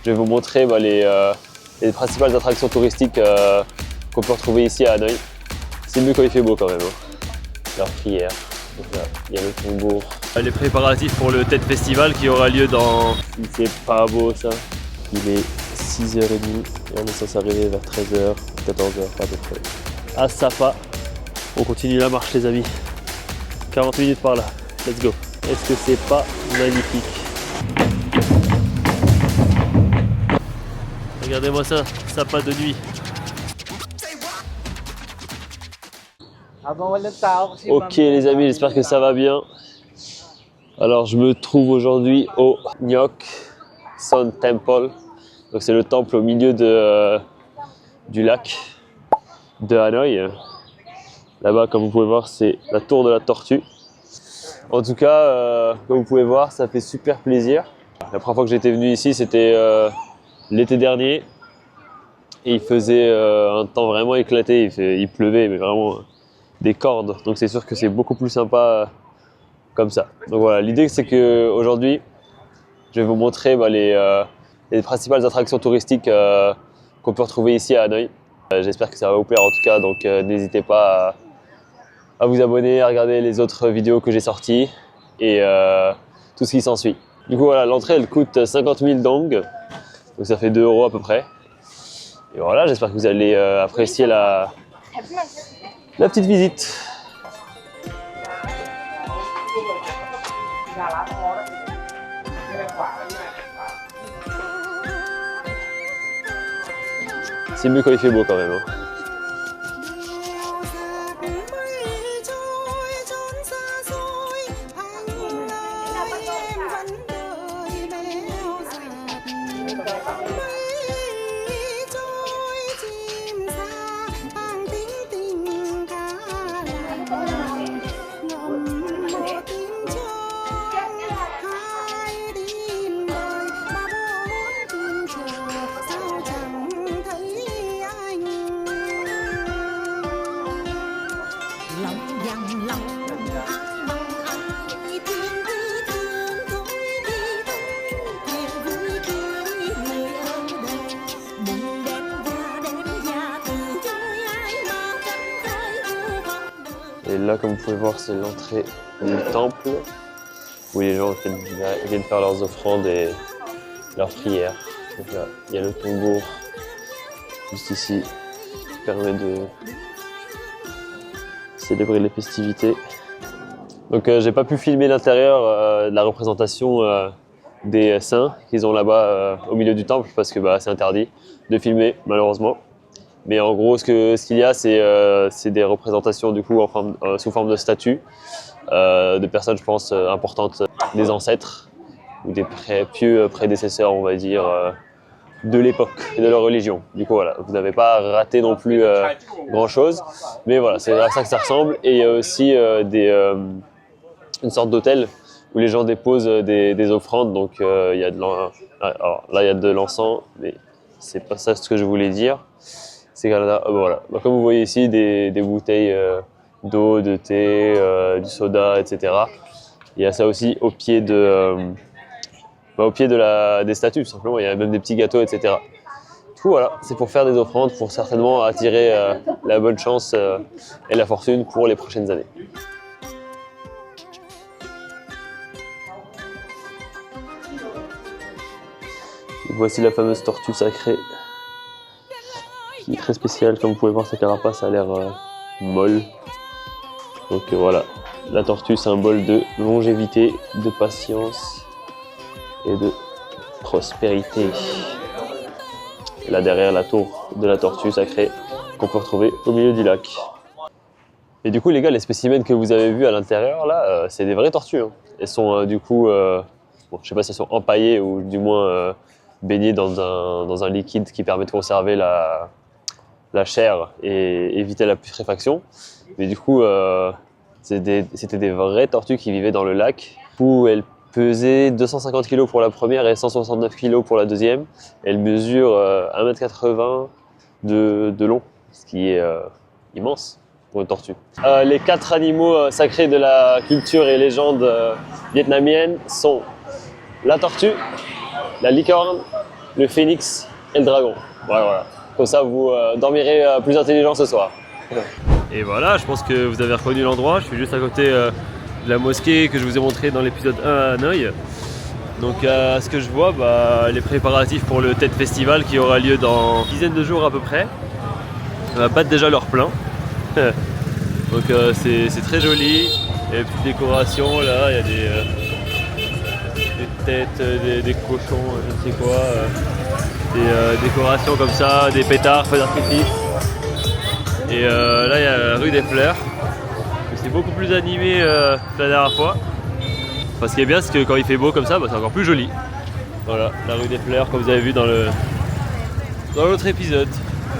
je vais vous montrer les principales attractions touristiques qu'on peut retrouver ici à Hanoï. C'est mieux quand il fait beau quand même. Hein. Leur prière. Donc là, il y a le tambour. Les préparatifs pour le TED Festival qui aura lieu dans... C'est pas beau ça. Il est 6h30 et on est censé arriver vers 13h, 14h à peu près. À Sapa. On continue la marche les amis. 40 minutes par là. Let's go. Est-ce que c'est pas magnifique? Regardez-moi ça, Sapa de nuit. Ok les amis, j'espère que ça va bien. Alors je me trouve aujourd'hui au Nyok Sun Temple. Donc c'est le temple au milieu du lac de Hanoï. Là-bas, comme vous pouvez voir, c'est la tour de la tortue. En tout cas, comme vous pouvez voir, ça fait super plaisir. La première fois que j'étais venu ici, c'était l'été dernier. Et il faisait un temps vraiment éclaté. Il pleuvait, mais vraiment des cordes. Donc c'est sûr que c'est beaucoup plus sympa comme ça. Donc voilà, l'idée c'est qu'aujourd'hui, je vais vous montrer les principales attractions touristiques qu'on peut retrouver ici à Hanoï. J'espère que ça va vous plaire en tout cas, donc n'hésitez pas à vous abonner, à regarder les autres vidéos que j'ai sorties et tout ce qui s'ensuit. Du coup voilà, l'entrée elle coûte 50 000 dong, donc ça fait 2 € à peu près. Et voilà, j'espère que vous allez apprécier la petite visite. C'est mieux quand il fait beau quand même. Hein. Et là, comme vous pouvez voir, c'est l'entrée du temple où les gens viennent faire leurs offrandes et leurs prières. Donc là, il y a le tambour juste ici qui permet de célébrer les festivités. Donc j'ai pas pu filmer l'intérieur de la représentation des saints qu'ils ont là-bas au milieu du temple parce que c'est interdit de filmer malheureusement. Mais en gros, ce qu'il y a, c'est des représentations du coup sous forme de statues de personnes, je pense, importantes, des ancêtres ou des pieux prédécesseurs, on va dire, de l'époque et de leur religion. Du coup, voilà, vous n'avez pas raté non plus grand-chose, mais voilà, c'est à ça que ça ressemble. Et il y a aussi une sorte d'hôtel où les gens déposent des offrandes. Donc, il y a alors, là, il y a de l'encens, mais c'est pas ça ce que je voulais dire. C'est voilà. Comme vous voyez ici, des bouteilles d'eau, de thé, du soda, etc. Il y a ça aussi au pied des statues, tout simplement. Il y a même des petits gâteaux, etc. Du coup, voilà, c'est pour faire des offrandes, pour certainement attirer la bonne chance et la fortune pour les prochaines années. Voici la fameuse tortue sacrée, qui est très spéciale. Comme vous pouvez voir, sa carapace a l'air molle. Donc voilà, la tortue, symbole de longévité, de patience et de prospérité. Là derrière, la tour de la tortue sacrée qu'on peut retrouver au milieu du lac. Et du coup les gars, les spécimens que vous avez vus à l'intérieur là, c'est des vraies tortues. Hein. Elles sont du coup, bon, je sais pas si elles sont empaillées ou du moins baignées dans un liquide qui permet de conserver la chair et éviter la putréfaction. Mais du coup, c'était des vraies tortues qui vivaient dans le lac, où elles pesaient 250 kg pour la première et 169 kg pour la deuxième. Elles mesurent 1,80 m de long, ce qui est immense pour une tortue. Les 4 animaux sacrés de la culture et légende vietnamienne sont la tortue, la licorne, le phénix et le dragon. Voilà. Comme ça, vous dormirez plus intelligent ce soir. Et voilà, je pense que vous avez reconnu l'endroit. Je suis juste à côté de la mosquée que je vous ai montré dans l'épisode 1 à Hanoï. Donc à ce que je vois, les préparatifs pour le TED Festival qui aura lieu dans une dizaine de jours à peu près battent déjà leur plein. Donc c'est très joli. Il y a des petites décorations là, il y a des têtes, des cochons, je ne sais quoi, des décorations comme ça, des pétards, feux d'artifice. Et là il y a la rue des Fleurs. C'est beaucoup plus animé que la dernière fois. Enfin, ce qui est bien, c'est que quand il fait beau comme ça, c'est encore plus joli. Voilà, la rue des Fleurs, comme vous avez vu dans l'autre épisode.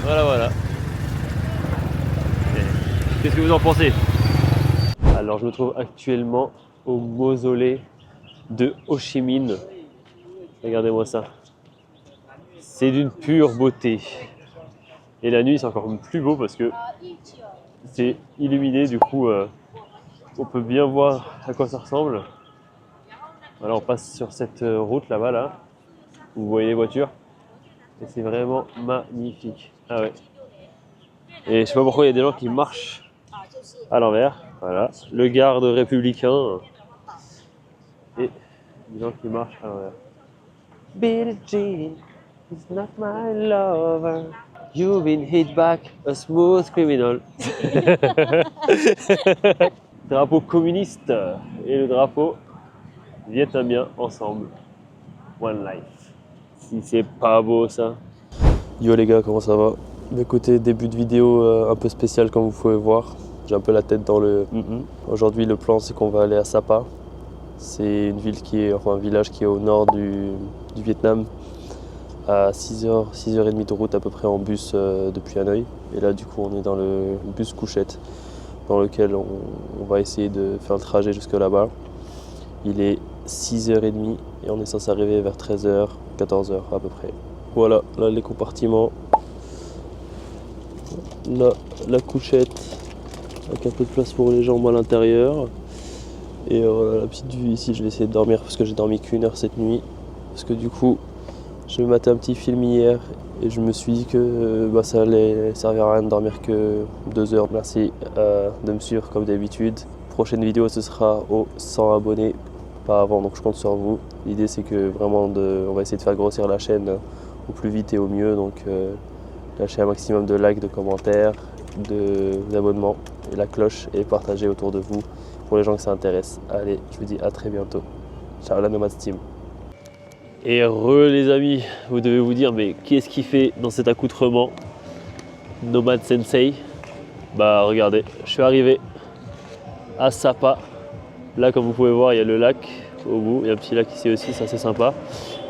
Voilà. Qu'est-ce que vous en pensez? Alors, je me trouve actuellement au mausolée de Ho Chi Minh. Regardez-moi ça. C'est d'une pure beauté. Et la nuit, c'est encore plus beau parce que c'est illuminé. Du coup, on peut bien voir à quoi ça ressemble. Alors, on passe sur cette route là-bas, là. Vous voyez les voitures. Et c'est vraiment magnifique. Ah ouais. Et je sais pas pourquoi il y a des gens qui marchent à l'envers. Voilà. Le garde républicain. Et des gens qui marchent à l'envers. Billie Jean is not my lover. You've been hit back, a smooth criminal. Drapeau communiste et le drapeau vietnamien ensemble. One life. Si c'est pas beau ça. Yo les gars, comment ça va? Écoutez, début de vidéo un peu spécial comme vous pouvez voir. J'ai un peu la tête dans le Aujourd'hui le plan c'est qu'on va aller à Sapa. C'est une ville un village qui est au nord du Vietnam. À 6h30 de route à peu près en bus depuis Hanoï. Et là du coup on est dans le bus couchette dans lequel on va essayer de faire le trajet jusque là-bas. Il est 6h30 et on est censé arriver vers 13h, 14h à peu près. Voilà, là les compartiments. Là la couchette avec un peu de place pour les jambes à l'intérieur. Et voilà la petite vue ici, je vais essayer de dormir parce que j'ai dormi qu'1 heure cette nuit. Parce que du coup, je me matais un petit film hier et je me suis dit que ça allait servir à rien de dormir que 2 heures. Merci de me suivre comme d'habitude. Prochaine vidéo ce sera aux 100 abonnés, pas avant, donc je compte sur vous. L'idée c'est que vraiment on va essayer de faire grossir la chaîne au plus vite et au mieux. Donc lâchez un maximum de likes, de commentaires, d'abonnements et la cloche et partagez autour de vous pour les gens que ça intéresse. Allez, je vous dis à très bientôt. Ciao la Nomad Team. Et les amis, vous devez vous dire mais qu'est-ce qu'il fait dans cet accoutrement Nomad Sensei? Regardez, je suis arrivé à Sapa. Là comme vous pouvez voir il y a le lac au bout, il y a un petit lac ici aussi, c'est assez sympa.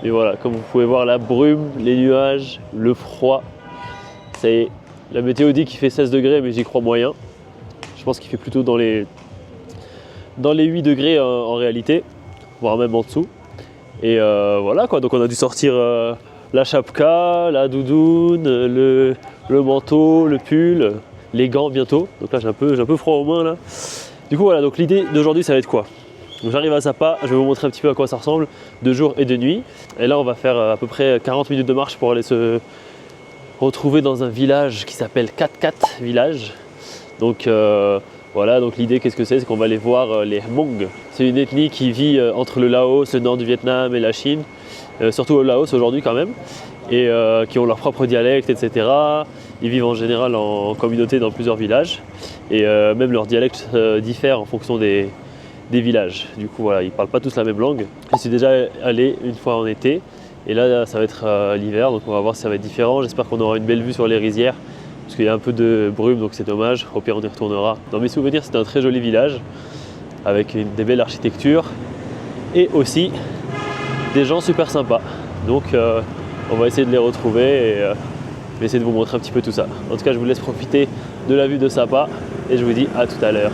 Mais voilà, comme vous pouvez voir la brume, les nuages, le froid. Ça y est, la météo dit qu'il fait 16 degrés mais j'y crois moyen. Je pense qu'il fait plutôt dans les 8 degrés en réalité, voire même en dessous. Et voilà quoi, donc on a dû sortir la chapka, la doudoune, le manteau, le pull, les gants bientôt. Donc là j'ai un peu froid aux mains là. Du coup voilà, donc l'idée d'aujourd'hui ça va être quoi? Donc j'arrive à Sapa, je vais vous montrer un petit peu à quoi ça ressemble, de jour et de nuit. Et là on va faire à peu près 40 minutes de marche pour aller se retrouver dans un village qui s'appelle Cat Cat Village. Donc voilà, donc l'idée qu'est-ce que c'est qu'on va aller voir les Hmong. C'est une ethnie qui vit entre le Laos, le nord du Vietnam et la Chine, surtout au Laos aujourd'hui quand même, et qui ont leur propre dialecte, etc. Ils vivent en général en communauté dans plusieurs villages, et même leur dialecte diffère en fonction des villages. Du coup voilà, ils ne parlent pas tous la même langue. Je suis déjà allé une fois en été, et là ça va être l'hiver, donc on va voir si ça va être différent. J'espère qu'on aura une belle vue sur les rizières, parce qu'il y a un peu de brume donc c'est dommage, au pire on y retournera. Dans mes souvenirs c'était un très joli village avec des belles architectures et aussi des gens super sympas. Donc on va essayer de les retrouver et je vais essayer de vous montrer un petit peu tout ça. En tout cas je vous laisse profiter de la vue de Sapa et je vous dis à tout à l'heure.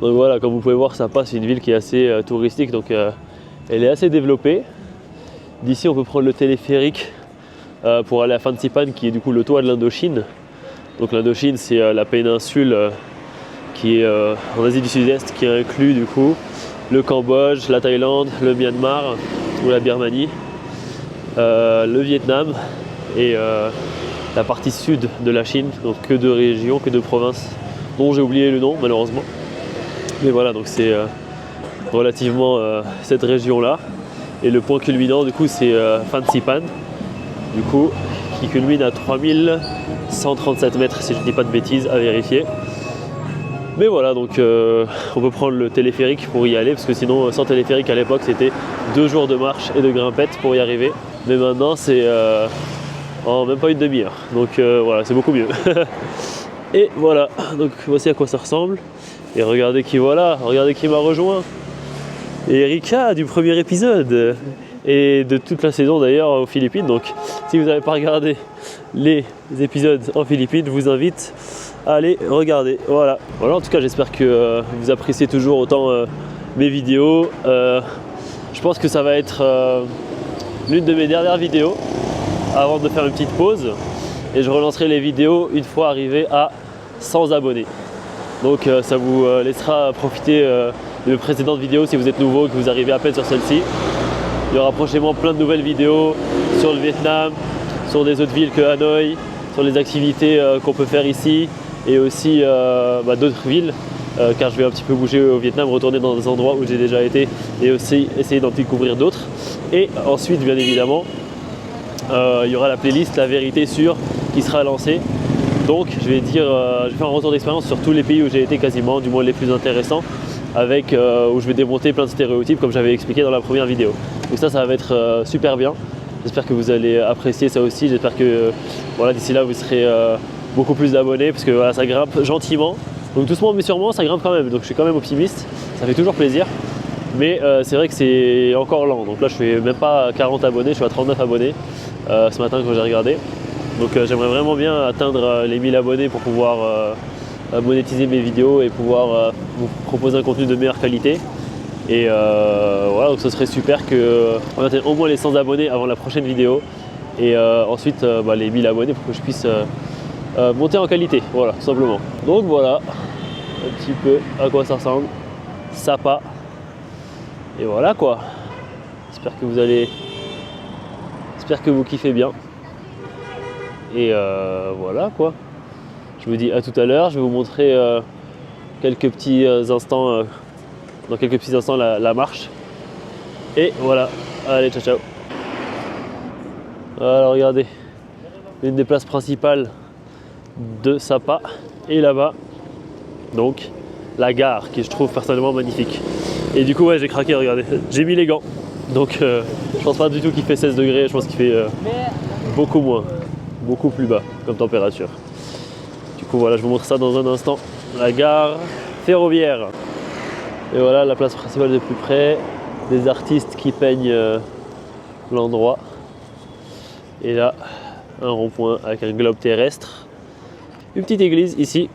Donc voilà, comme vous pouvez voir Sapa c'est une ville qui est assez touristique, donc elle est assez développée. D'ici on peut prendre le téléphérique pour aller à Fansipan qui est du coup le toit de l'Indochine. Donc l'Indochine c'est la péninsule qui est en Asie du Sud-Est, qui inclut du coup le Cambodge, la Thaïlande, le Myanmar ou la Birmanie. le Vietnam et la partie sud de la Chine, donc que deux régions, que deux provinces dont j'ai oublié le nom malheureusement. Mais voilà, donc c'est relativement cette région-là. Et le point culminant du coup c'est Phan Xipan, du coup, qui culmine à 3137 mètres si je ne dis pas de bêtises, à vérifier. Mais voilà, donc on peut prendre le téléphérique pour y aller, parce que sinon sans téléphérique à l'époque c'était 2 jours de marche et de grimpette pour y arriver. Mais maintenant c'est en même pas une demi-heure, donc voilà, c'est beaucoup mieux. Et voilà, donc voici à quoi ça ressemble. Et regardez qui voilà, regardez qui m'a rejoint. Erika du premier épisode et de toute la saison d'ailleurs aux Philippines. Donc si vous n'avez pas regardé les épisodes en Philippines, je vous invite à aller regarder. Voilà, en tout cas j'espère que vous appréciez toujours autant mes vidéos. Je pense que ça va être l'une de mes dernières vidéos avant de faire une petite pause, et je relancerai les vidéos une fois arrivé à 100 abonnés. Donc ça vous laissera profiter de mes précédentes vidéos si vous êtes nouveau, que vous arrivez à peine sur celle-ci. Il y aura prochainement plein de nouvelles vidéos sur le Vietnam, sur des autres villes que Hanoï, sur les activités qu'on peut faire ici, et aussi d'autres villes, car je vais un petit peu bouger au Vietnam, retourner dans des endroits où j'ai déjà été et aussi essayer d'en découvrir d'autres. Et ensuite, bien évidemment, il y aura la playlist La Vérité Sûre qui sera lancée. Donc je vais faire un retour d'expérience sur tous les pays où j'ai été quasiment, du moins les plus intéressants, avec où je vais démonter plein de stéréotypes comme j'avais expliqué dans la première vidéo. Donc ça va être super bien. J'espère que vous allez apprécier ça aussi. J'espère que voilà, d'ici là vous serez beaucoup plus d'abonnés, parce que voilà, ça grimpe gentiment. Donc doucement mais sûrement ça grimpe quand même. Donc je suis quand même optimiste. Ça fait toujours plaisir. Mais c'est vrai que c'est encore lent. Donc là je suis même pas à 40 abonnés, je suis à 39 abonnés ce matin quand j'ai regardé. Donc j'aimerais vraiment bien atteindre les 1000 abonnés pour pouvoir monétiser mes vidéos et pouvoir vous proposer un contenu de meilleure qualité. Et voilà, donc ce serait super qu'on atteigne au moins les 100 abonnés avant la prochaine vidéo. Et ensuite les 1000 abonnés pour que je puisse monter en qualité, voilà, tout simplement. Donc voilà, un petit peu à quoi ça ressemble. Sapa. Et voilà quoi. J'espère que vous kiffez bien. Et voilà quoi. Je vous dis à tout à l'heure. Je vais vous montrer dans quelques petits instants la marche. Et voilà. Allez, ciao ciao. Alors regardez, une des places principales de Sapa. Et là-bas, donc la gare, qui je trouve personnellement magnifique. Et du coup ouais, j'ai craqué, regardez. J'ai mis les gants. Donc je pense pas du tout qu'il fait 16 degrés. Je pense qu'il fait beaucoup moins. Beaucoup plus bas comme température. Du coup voilà, je vous montre ça dans un instant. La gare ferroviaire. Et voilà la place principale de plus près. Des artistes qui peignent l'endroit. Et là, un rond-point avec un globe terrestre. Une petite église ici.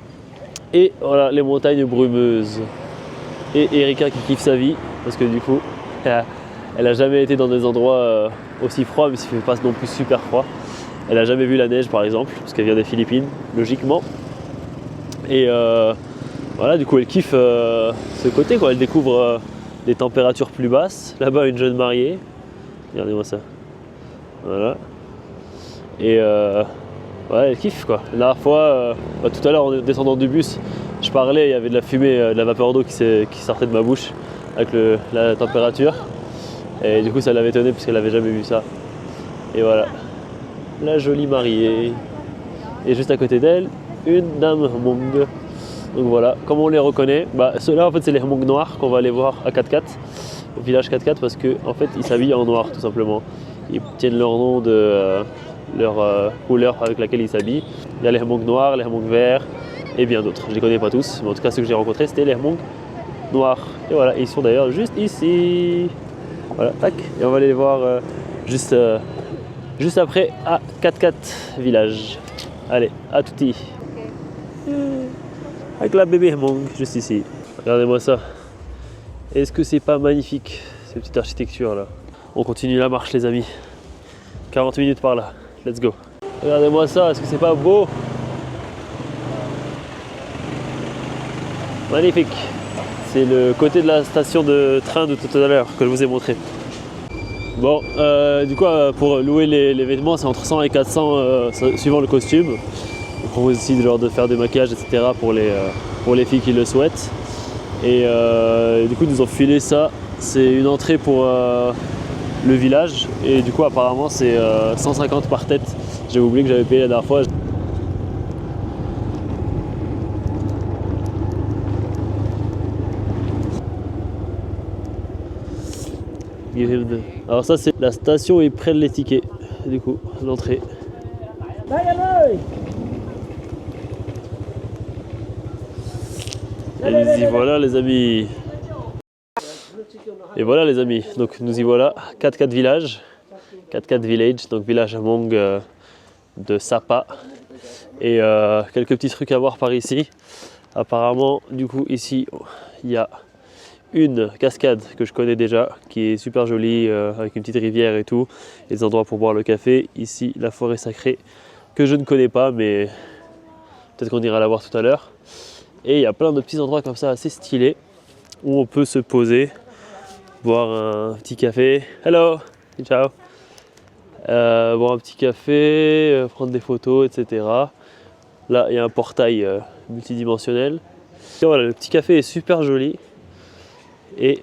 Et voilà les montagnes brumeuses. Et Erika qui kiffe sa vie. Parce que du coup, elle a jamais été dans des endroits aussi froids, mais il ne fait pas non plus super froid. Elle n'a jamais vu la neige par exemple, parce qu'elle vient des Philippines, logiquement. Et voilà, du coup elle kiffe ce côté quoi. Elle découvre des températures plus basses. Là-bas une jeune mariée. Regardez-moi ça. Voilà. Et ouais, elle kiffe quoi. La dernière fois, tout à l'heure en descendant du bus, je parlais, il y avait de la fumée, de la vapeur d'eau qui sortait de ma bouche avec la température. Et du coup ça l'avait étonnée parce qu'elle n'avait jamais vu ça. Et voilà. La jolie mariée. Et juste à côté d'elle, une dame Hmong. Donc voilà, comment on les reconnaît, ceux-là en fait c'est les Hmong noirs qu'on va aller voir à 4x4, au village 4x4, parce qu'en fait ils s'habillent en noir tout simplement. Ils tiennent leur nom de leur couleur avec laquelle ils s'habillent. Il y a les Hmong noirs, les Hmong verts et bien d'autres. Je ne les connais pas tous, mais en tout cas ceux que j'ai rencontrés c'était les Hmong noirs. Et voilà, ils sont d'ailleurs juste ici. Voilà, tac, et on va aller les voir juste après à 4x4 village. Allez, à touti. Avec la bébé Hmong juste ici. Regardez-moi ça. Est-ce que c'est pas magnifique, cette petite architecture là? On continue la marche les amis. 40 minutes par là. Let's go. Regardez-moi ça, est-ce que c'est pas beau? Magnifique. C'est le côté de la station de train de tout à l'heure que je vous ai montré. Bon, du coup, pour louer les vêtements, c'est entre 100 et 400 suivant le costume. On propose aussi de faire des maquillages, etc. pour les filles qui le souhaitent. Et du coup, ils nous ont filé ça. C'est une entrée pour le village. Et du coup, apparemment, c'est 150 par tête. J'ai oublié que j'avais payé la dernière fois. Alors ça, c'est la station, ils prennent les tickets. Du coup, l'entrée. Et y voilà les amis. Et voilà les amis, donc nous y voilà, 4-4 villages, 4-4 village, donc village Hmong de Sapa. Et quelques petits trucs à voir par ici. Apparemment, du coup, ici, il y a une cascade que je connais déjà, qui est super jolie, avec une petite rivière et tout, et des endroits pour boire le café. Ici, la forêt sacrée, que je ne connais pas, mais peut-être qu'on ira la voir tout à l'heure. Et il y a plein de petits endroits comme ça assez stylés, où on peut se poser, boire un petit café. Hello, ciao. Boire un petit café, prendre des photos, etc. Là, il y a un portail multidimensionnel. Et voilà, le petit café est super joli. Et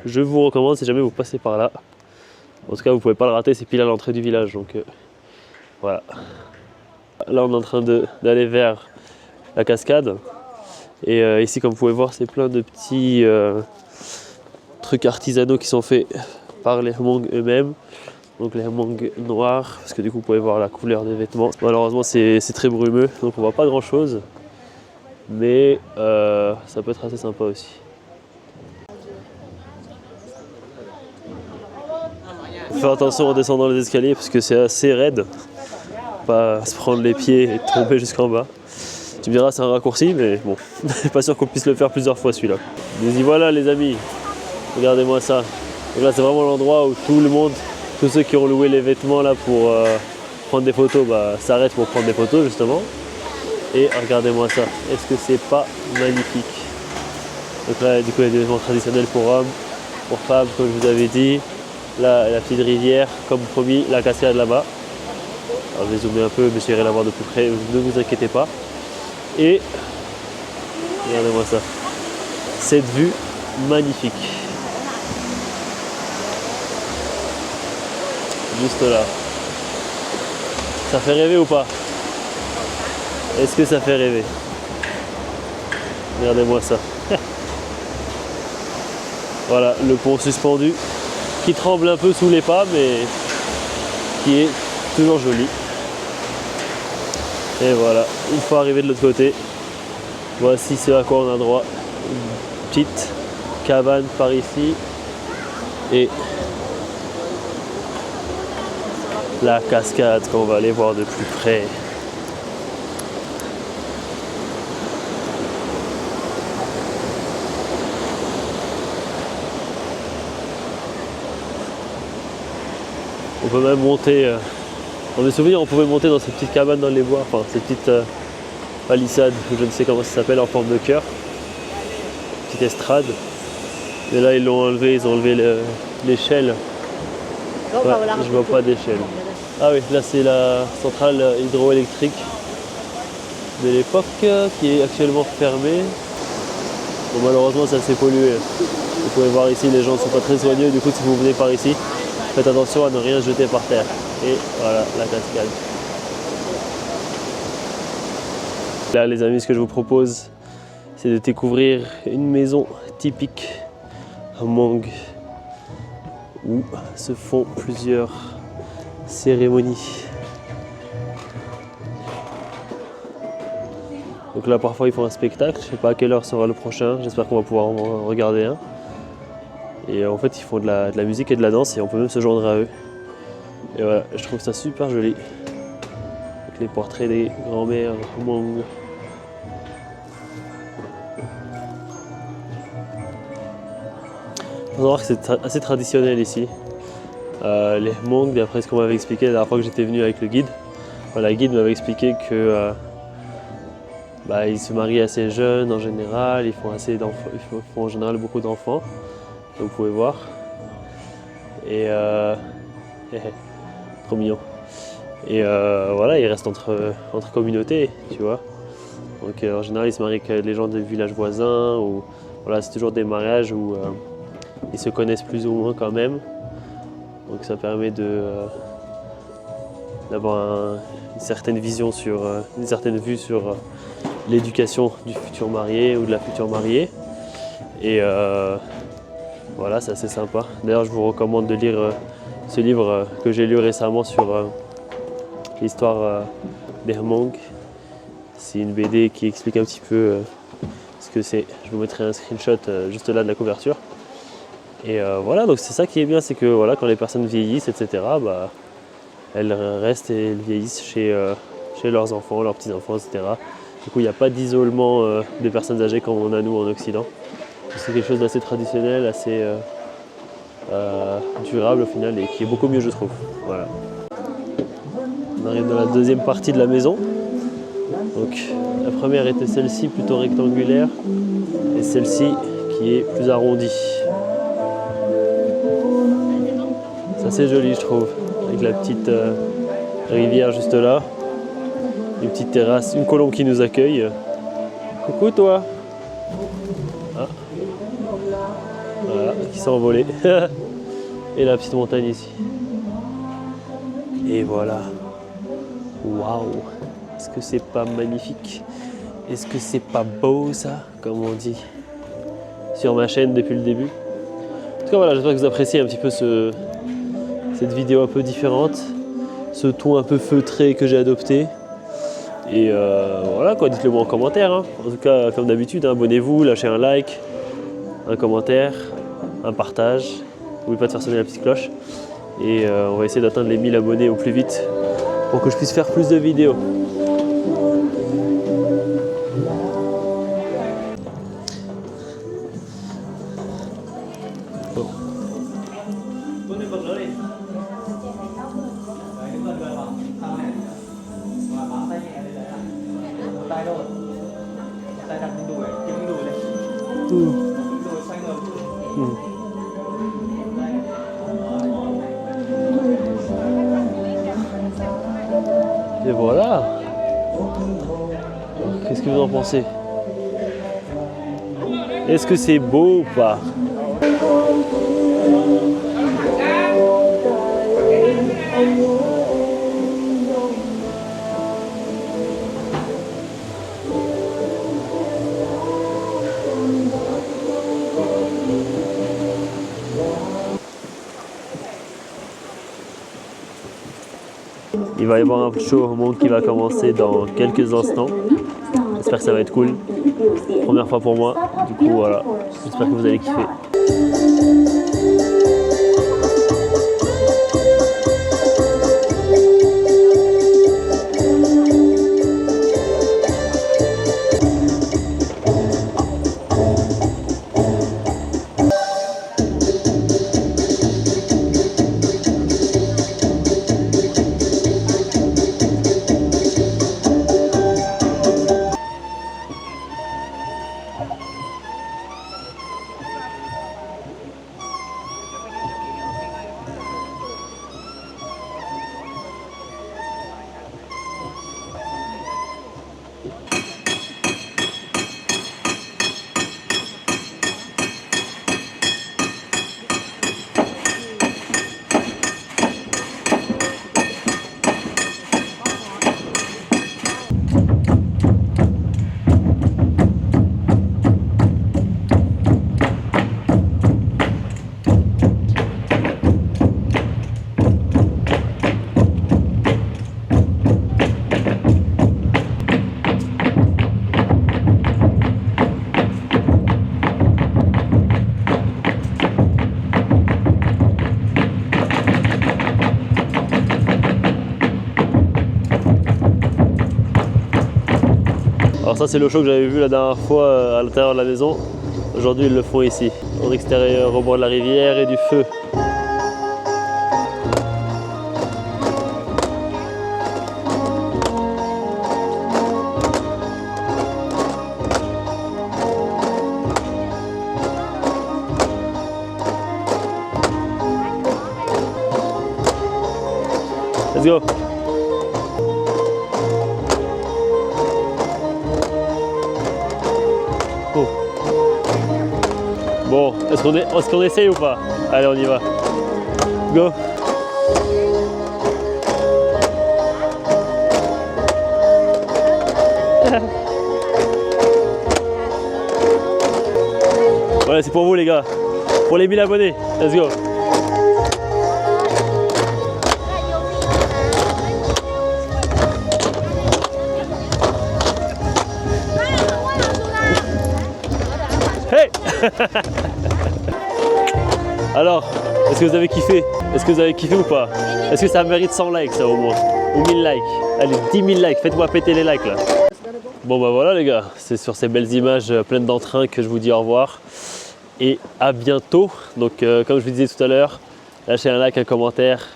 je vous recommande si jamais vous passez par là. En tout cas, vous pouvez pas le rater, c'est pile à l'entrée du village. Donc voilà. Là, on est en train d'aller vers la cascade. Et ici, comme vous pouvez voir, c'est plein de petits trucs artisanaux qui sont faits par les Hmong eux-mêmes. Donc les Hmong noirs, parce que du coup, vous pouvez voir la couleur des vêtements. Malheureusement, c'est très brumeux, donc on voit pas grand-chose. Mais ça peut être assez sympa aussi. Faire attention en descendant les escaliers parce que c'est assez raide. Pas se prendre les pieds et tomber jusqu'en bas. Tu me diras c'est un raccourci mais bon, pas sûr qu'on puisse le faire plusieurs fois celui-là. Nous y voilà les amis, regardez-moi ça. Donc là c'est vraiment l'endroit où tout le monde, tous ceux qui ont loué les vêtements là pour prendre des photos, s'arrêtent pour prendre des photos justement. Et regardez-moi ça, est-ce que c'est pas magnifique? Donc là du coup il y a des vêtements traditionnels pour hommes, pour femmes comme je vous avais dit. Là, la petite rivière, comme promis, la cascade là-bas. Alors, je vais zoomer un peu, mais j'irai la voir de plus près, ne vous inquiétez pas. Et regardez-moi ça. Cette vue magnifique. Juste là. Ça fait rêver ou pas? Est-ce que ça fait rêver? Regardez-moi ça. Voilà, le pont suspendu. Qui tremble un peu sous les pas, mais qui est toujours joli. Et voilà, une fois arrivé de l'autre côté, voici ce à quoi on a droit. Une petite cabane par ici. Et la cascade qu'on va aller voir de plus près. On peut même monter, dans mes souvenirs on pouvait monter dans ces petites cabanes dans les bois, enfin ces petites palissades, je ne sais comment ça s'appelle, en forme de cœur, petite estrade. Mais là ils l'ont enlevé, ils ont enlevé l'échelle. Ouais, je vois pas d'échelle. Ah oui, là c'est la centrale hydroélectrique de l'époque qui est actuellement fermée. Bon, malheureusement c'est assez pollué. Vous pouvez voir ici les gens ne sont pas très soigneux, du coup si vous venez par ici, faites attention à ne rien jeter par terre. Et voilà la cascade. Là les amis, ce que je vous propose, c'est de découvrir une maison typique Hmong où se font plusieurs cérémonies. Donc là parfois ils font un spectacle, je ne sais pas à quelle heure sera le prochain, j'espère qu'on va pouvoir en regarder un. Et en fait ils font de la musique et de la danse et on peut même se joindre à eux. Et voilà, je trouve ça super joli. Avec les portraits des grands-mères Hmong. Il faut savoir que c'est assez traditionnel ici. Les Hmong, d'après ce qu'on m'avait expliqué la dernière fois que j'étais venu avec le guide, la guide m'avait expliqué que ils se marient assez jeunes en général, ils font en général beaucoup d'enfants, comme vous pouvez voir. Et trop mignon. Et voilà, ils restent entre communautés, tu vois. Donc en général, ils se marient avec les gens des villages voisins. Ou, voilà, c'est toujours des mariages où ils se connaissent plus ou moins quand même. Donc ça permet d'avoir une certaine vision une certaine vue sur l'éducation du futur marié ou de la future mariée. Et voilà, c'est assez sympa. D'ailleurs, je vous recommande de lire ce livre que j'ai lu récemment sur l'histoire des Hmong. C'est une BD qui explique un petit peu ce que c'est. Je vous mettrai un screenshot juste là de la couverture. Et voilà, donc c'est ça qui est bien, c'est que voilà, quand les personnes vieillissent, etc., bah, elles restent et elles vieillissent chez leurs enfants, leurs petits-enfants, etc. Du coup, il n'y a pas d'isolement des personnes âgées comme on a nous en Occident. C'est quelque chose d'assez traditionnel, assez durable au final et qui est beaucoup mieux, je trouve. Voilà. On arrive dans la deuxième partie de la maison. Donc, la première était celle-ci, plutôt rectangulaire, et celle-ci qui est plus arrondie. C'est assez joli, je trouve, avec la petite rivière juste là, une petite terrasse, une colombe qui nous accueille. Coucou toi. Ah. Voilà, qui s'est envolé. Et la petite montagne ici. Et voilà. Waouh. Est-ce que c'est pas magnifique? Est-ce que c'est pas beau ça, comme on dit sur ma chaîne depuis le début? En tout cas voilà, j'espère que vous appréciez un petit peu cette vidéo un peu différente, ce ton un peu feutré que j'ai adopté. Et voilà quoi, dites-le moi en commentaire. Hein. En tout cas, comme d'habitude, hein, abonnez-vous, lâchez un like, un commentaire, un partage. N'oubliez pas de faire sonner la petite cloche. Et on va essayer d'atteindre les 1000 abonnés au plus vite pour que je puisse faire plus de vidéos. Bon. Et voilà. Qu'est-ce que vous en pensez? Est-ce que c'est beau ou pas? Il va y avoir un show au monde qui va commencer dans quelques instants. J'espère que ça va être cool. Première fois pour moi. Du coup voilà, j'espère que vous allez kiffer. Alors ça c'est le show que j'avais vu la dernière fois à l'intérieur de la maison. Aujourd'hui ils le font ici, en extérieur, au bord de la rivière et du feu. Let's go. Oh. Bon, est-ce qu'on essaye ou pas? Allez, on y va. Go. Voilà, c'est pour vous les gars. Pour les 1000 abonnés. Let's go. Hey. Alors, est-ce que vous avez kiffé? Est-ce que vous avez kiffé ou pas? Est-ce que ça mérite 100 likes ça au moins? Ou 1000 likes? Allez, 10 000 likes, faites-moi péter les likes là. Bon bah voilà les gars, c'est sur ces belles images pleines d'entrain que je vous dis au revoir. Et à bientôt. Donc comme je vous disais tout à l'heure, lâchez un like, un commentaire,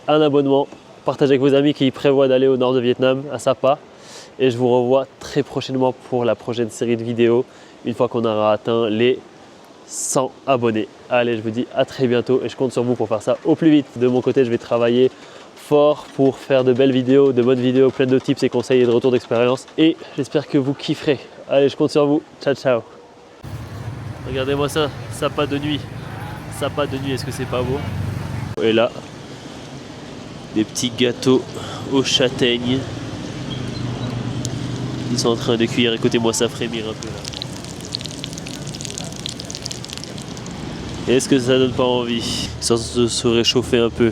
un abonnement, partagez avec vos amis qui prévoient d'aller au nord de Vietnam, à Sapa. Et je vous revois très prochainement pour la prochaine série de vidéos, une fois qu'on aura atteint les 100 abonnés. Allez, je vous dis à très bientôt et je compte sur vous pour faire ça au plus vite. De mon côté, je vais travailler fort pour faire de belles vidéos, de bonnes vidéos, pleines de tips et conseils et de retours d'expérience. Et j'espère que vous kifferez. Allez, je compte sur vous. Ciao, ciao. Regardez-moi ça, Sapa de nuit. Sapa de nuit, est-ce que c'est pas beau? Et là, des petits gâteaux aux châtaignes. Ils sont en train de cuire. Écoutez-moi ça frémir un peu là. Est-ce que ça donne pas envie? Sans se réchauffer un peu.